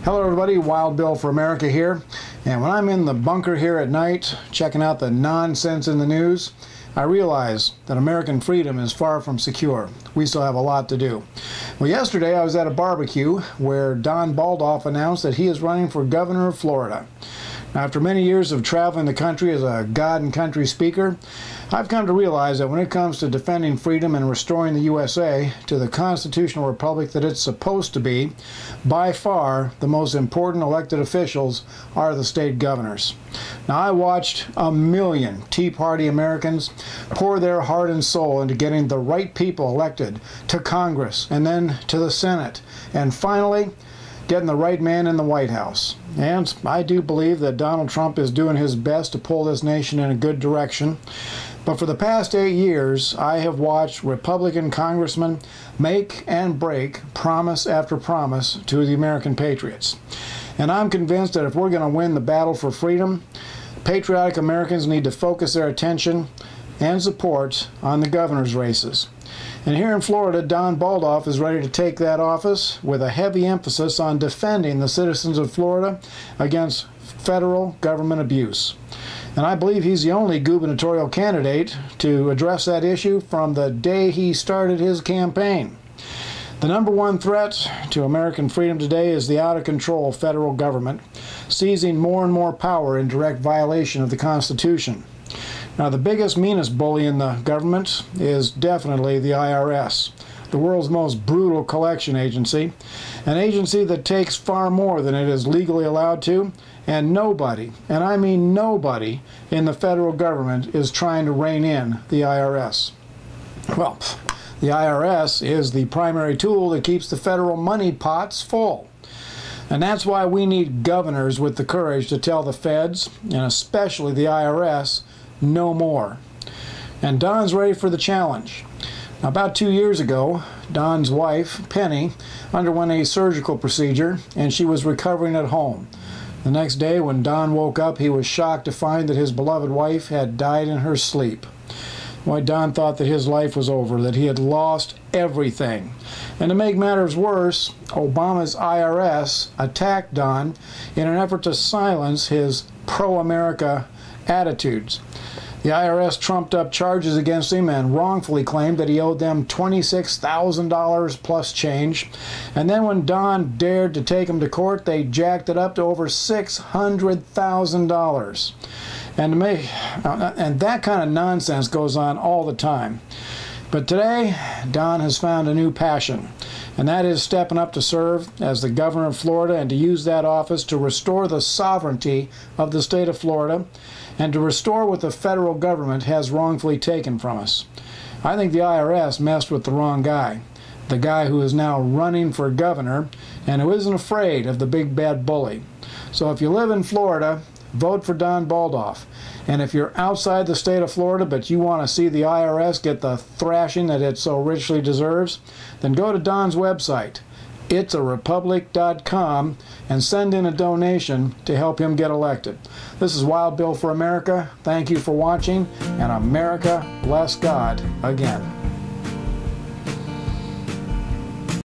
Hello everybody, Wild Bill for America here. And when I'm in the bunker here at night, checking out the nonsense in the news, I realize that American freedom is far from secure. We still have a lot to do. Well, yesterday I was at a barbecue where Don Baldauf announced that he is running for governor of Florida. Now, after many years of traveling the country as a God and country speaker, I've come to realize that when it comes to defending freedom and restoring the USA to the constitutional republic that it's supposed to be, by far the most important elected officials are the state governors. Now, I watched a million Tea Party Americans pour their heart and soul into getting the right people elected to Congress and then to the Senate, and finally getting the right man in the White House. And I do believe that Donald Trump is doing his best to pull this nation in a good direction. But for the past 8 years, I have watched Republican congressmen make and break promise after promise to the American patriots. And I'm convinced that if we're going to win the battle for freedom, patriotic Americans need to focus their attention and support on the governor's races. And here in Florida, Don Baldauf is ready to take that office with a heavy emphasis on defending the citizens of Florida against federal government abuse. And I believe he's the only gubernatorial candidate to address that issue from the day he started his campaign. The number one threat to American freedom today is the out-of-control federal government, seizing more and more power in direct violation of the Constitution. Now, the biggest, meanest bully in the government is definitely the IRS, the world's most brutal collection agency, an agency that takes far more than it is legally allowed to, and nobody, and I mean nobody, in the federal government is trying to rein in the IRS. Well, the IRS is the primary tool that keeps the federal money pots full. And that's why we need governors with the courage to tell the feds, and especially the IRS, no more. And Don's ready for the challenge. Now, about 2 years ago, Don's wife, Penny, underwent a surgical procedure and she was recovering at home. The next day, when Don woke up, he was shocked to find that his beloved wife had died in her sleep. Why, Don thought that his life was over, that he had lost everything. And to make matters worse, Obama's IRS attacked Don in an effort to silence his pro-America attitudes. The IRS trumped up charges against him and wrongfully claimed that he owed them $26,000 plus change. And then when Don dared to take him to court, they jacked it up to over $600,000. And that kind of nonsense goes on all the time. But today, Don has found a new passion, and that is stepping up to serve as the governor of Florida and to use that office to restore the sovereignty of the state of Florida and to restore what the federal government has wrongfully taken from us. I think the IRS messed with the wrong guy, the guy who is now running for governor and who isn't afraid of the big bad bully. So if you live in Florida, vote for Don Baldauf. And if you're outside the state of Florida but you want to see the IRS get the thrashing that it so richly deserves, then go to Don's website, itsarepublic.com, and send in a donation to help him get elected. This is Wild Bill for America. Thank you for watching, and America bless God again.